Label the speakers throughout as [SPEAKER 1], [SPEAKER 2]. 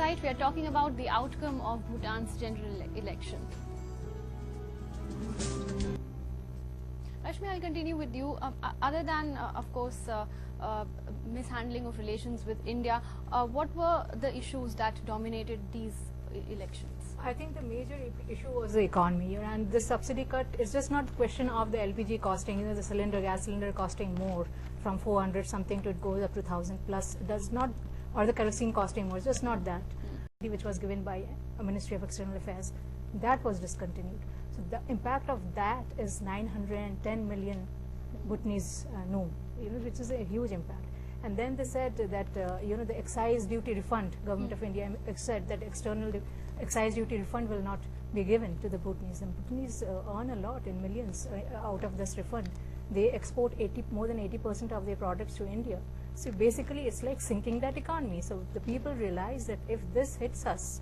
[SPEAKER 1] Insight. We are talking about the outcome of Bhutan's general election. Rashmi, I'll continue with you. Other than, of course, mishandling of relations with India, what were the issues that dominated these elections?
[SPEAKER 2] I think the major issue was the economy, and the subsidy cut is just not a question of the LPG costing, the gas cylinder costing more from 400 something to it goes up to 1000 plus. It does not, or the kerosene costing more, it's just not that, which was given by a Ministry of External Affairs, that was discontinued. So the impact of that is 910 million Bhutanese which is a huge impact. And then they said that the excise duty refund, Government of India said that external excise duty refund will not be given to the Bhutanese. And Bhutanese earn a lot in millions out of this refund. They export more than 80% of their products to India. So basically it's like sinking that economy. So the people realize that if this hits us,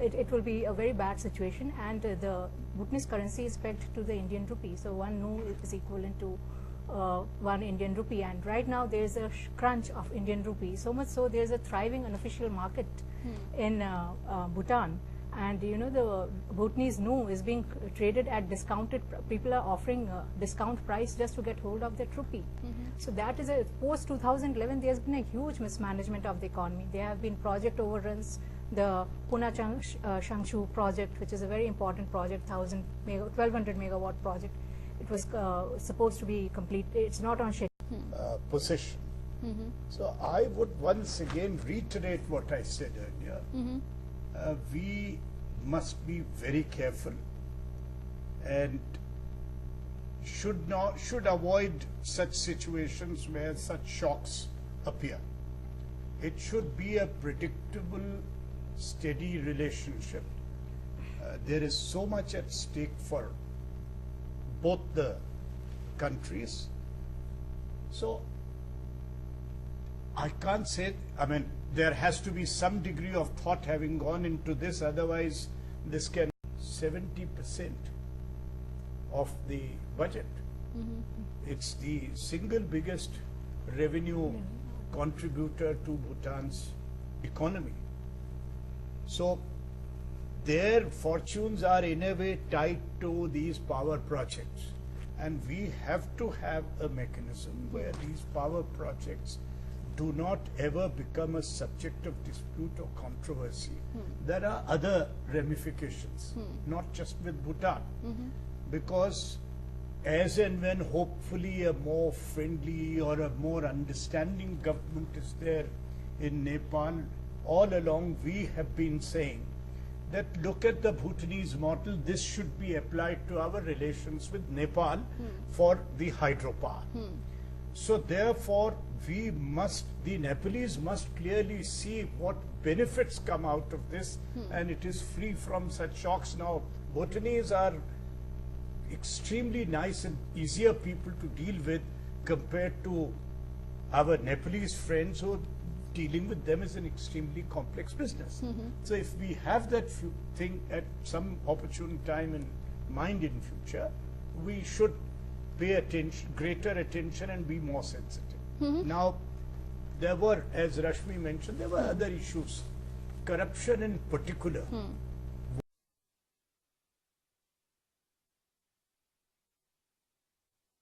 [SPEAKER 2] it will be a very bad situation, and the Bhutanese currency is pegged to the Indian rupee. So 1 NU is equivalent to 1 Indian rupee, and right now there is a crunch of Indian rupee, so much so there is a thriving unofficial market in Bhutan, and the Bhutanese NU is being traded at discounted, people are offering a discount price just to get hold of that rupee. So that is a post 2011 there has been a huge mismanagement of the economy. There have been project overruns. The Puna Changshu project, which is a very important project, 1200 megawatt project, it was supposed to be complete. It's not on schedule.
[SPEAKER 3] Position. So I would once again reiterate what I said earlier. We must be very careful and should avoid such situations where such shocks appear. It should be a predictable, steady relationship. There is so much at stake for both the countries. So I can't say, there has to be some degree of thought having gone into this, otherwise this can 70% of the budget. It's the single biggest revenue contributor to Bhutan's economy. So their fortunes are in a way tied to these power projects, and we have to have a mechanism where these power projects do not ever become a subject of dispute or controversy. There are other ramifications, not just with Bhutan, because as and when hopefully a more friendly or a more understanding government is there in Nepal, all along we have been saying that look at the Bhutanese model, this should be applied to our relations with Nepal for the hydropower. So therefore the Nepalese must clearly see what benefits come out of this, and it is free from such shocks. Now Bhutanese are extremely nice and easier people to deal with compared to our Nepalese friends, who dealing with them is an extremely complex business. So if we have that thing at some opportune time in mind in future, we should pay greater attention and be more sensitive. Now, there were, as Rashmi mentioned, there were other issues, corruption in particular.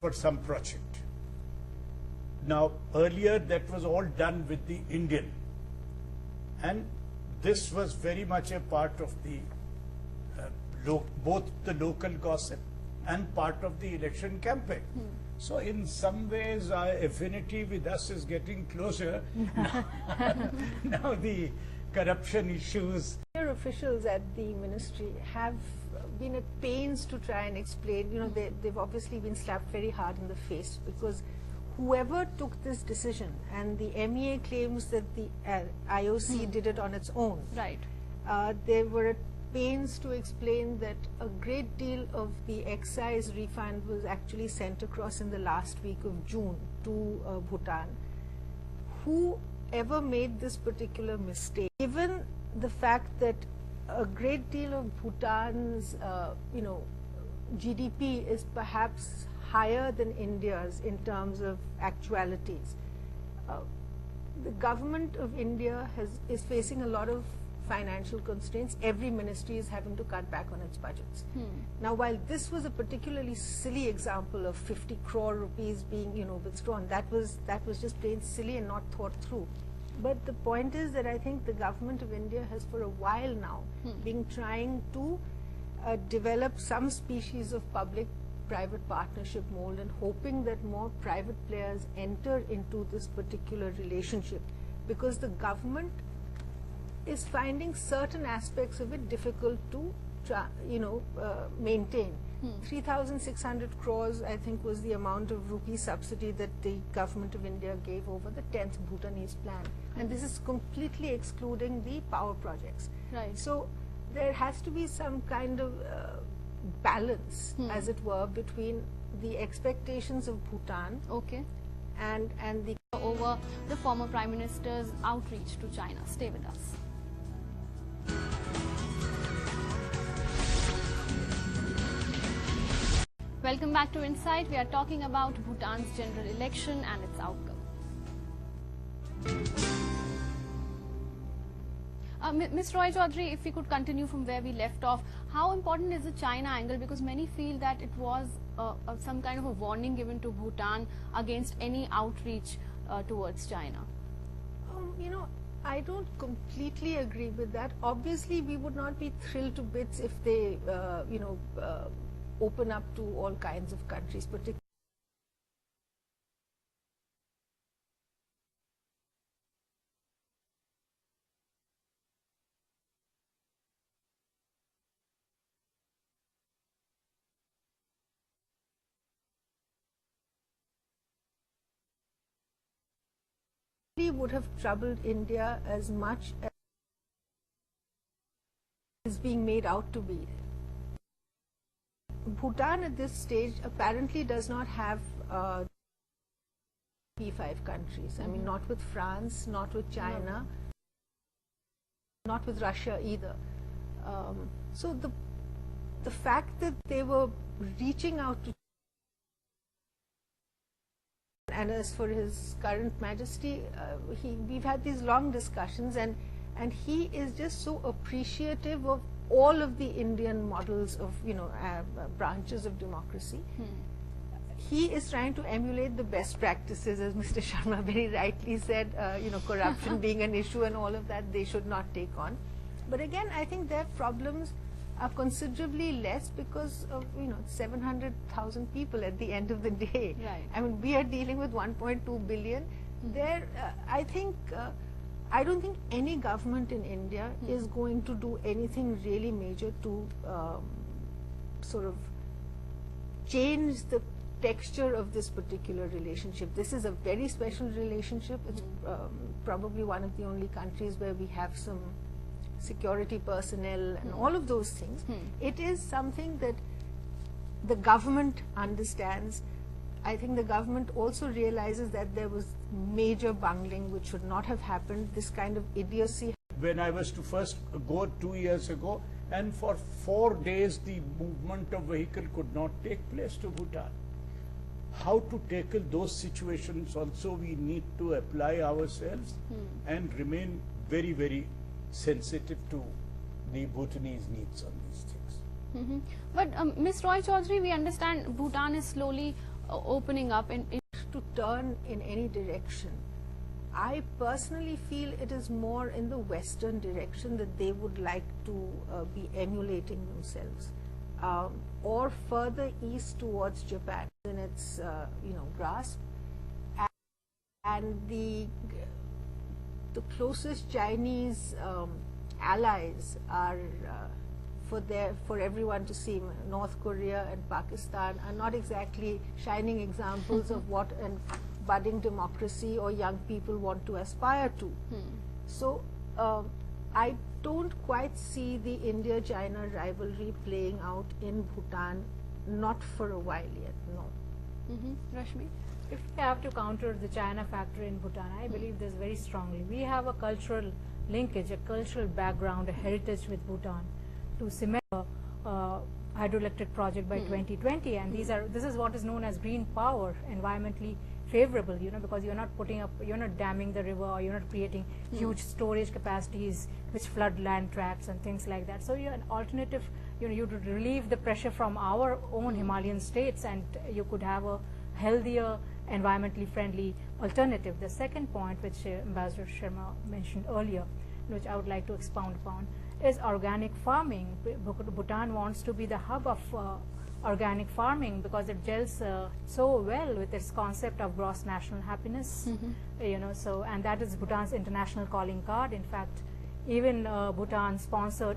[SPEAKER 3] For some project. Now, earlier that was all done with the Indian, and this was very much a part of the both the local gossip and part of the election campaign. So in some ways our affinity with us is getting closer. Now the corruption issues.
[SPEAKER 4] Senior officials at the ministry have been at pains to try and explain, they've obviously been slapped very hard in the face, because whoever took this decision, and the MEA claims that the IOC did it on its own.
[SPEAKER 1] Right.
[SPEAKER 4] They were at pains to explain that a great deal of the excise refund was actually sent across in the last week of June to Bhutan. Whoever made this particular mistake, given the fact that a great deal of Bhutan's, GDP is perhaps higher than India's in terms of actualities. The government of India is facing a lot of financial constraints, every ministry is having to cut back on its budgets. Now, while this was a particularly silly example of 50 crore rupees being, withdrawn, that was just plain silly and not thought through. But the point is that I think the government of India has for a while now been trying to develop some species of public-private partnership mold and hoping that more private players enter into this particular relationship, because the government is finding certain aspects of it difficult to maintain. 3,600 crores, I think, was the amount of rupee subsidy that the government of India gave over the 10th Bhutanese plan. And this is completely excluding the power projects.
[SPEAKER 1] Right.
[SPEAKER 4] So there has to be some kind of balance, as it were, between the expectations of Bhutan
[SPEAKER 1] Okay.
[SPEAKER 4] and the
[SPEAKER 1] Over the former Prime Minister's outreach to China. Stay with us. Welcome back to Insight. We are talking about Bhutan's general election and its outcome. Ms. Roy Chaudhary, if we could continue from where we left off, how important is the China angle? Because many feel that it was some kind of a warning given to Bhutan against any outreach towards China.
[SPEAKER 4] I don't completely agree with that. Obviously, we would not be thrilled to bits if they, open up to all kinds of countries, particularly would have troubled India as much as is being made out to be. Bhutan at this stage apparently does not have P5 countries. I mean, not with France, not with China, not with Russia either. So the fact that they were reaching out to, and as for His Current Majesty, we've had these long discussions, and he is just so appreciative of all of the Indian models of branches of democracy. He is trying to emulate the best practices, as Mr. Sharma very rightly said. Corruption being an issue and all of that, they should not take on. But again, I think their problems are considerably less because of 700,000 people at the end of the day.
[SPEAKER 1] Right.
[SPEAKER 4] I mean, we are dealing with 1.2 billion. I don't think any government in India is going to do anything really major to sort of change the texture of this particular relationship. This is a very special relationship. It's probably one of the only countries where we have some security personnel and all of those things. It is something that the government understands. I think the government also realizes that there was major bungling which should not have happened, this kind of idiocy.
[SPEAKER 3] When I was to first go 2 years ago, and for 4 days the movement of vehicle could not take place to Bhutan. How to tackle those situations also we need to apply ourselves and remain very, very sensitive to the Bhutanese needs on these things.
[SPEAKER 1] But Ms. Roy Chaudhary, we understand Bhutan is slowly opening up in
[SPEAKER 4] to turn in any direction. I personally feel it is more in the Western direction that they would like to be emulating themselves, or further east towards Japan in its grasp, and the closest Chinese allies are for everyone to see. North Korea and Pakistan are not exactly shining examples of what a budding democracy or young people want to aspire to. So I don't quite see the India-China rivalry playing out in Bhutan, not for a while yet, no.
[SPEAKER 1] Rashmi?
[SPEAKER 2] If we have to counter the China factor in Bhutan, I believe this very strongly. We have a cultural linkage, a cultural background, a heritage with Bhutan to cement a hydroelectric project by 2020, and this is what is known as green power, environmentally favorable, because you're not putting up, you're not damming the river, or you're not creating huge storage capacities which flood land tracts and things like that. So you're an alternative, you would relieve the pressure from our own Himalayan states, and you could have a healthier, environmentally friendly alternative. The second point, which Ambassador Sharma mentioned earlier, which I would like to expound upon, is organic farming. Bhutan wants to be the hub of organic farming because it gels so well with its concept of gross national happiness. So, and that is Bhutan's international calling card. In fact, even Bhutan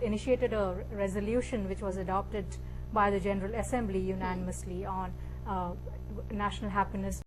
[SPEAKER 2] initiated a resolution which was adopted by the General Assembly unanimously on national happiness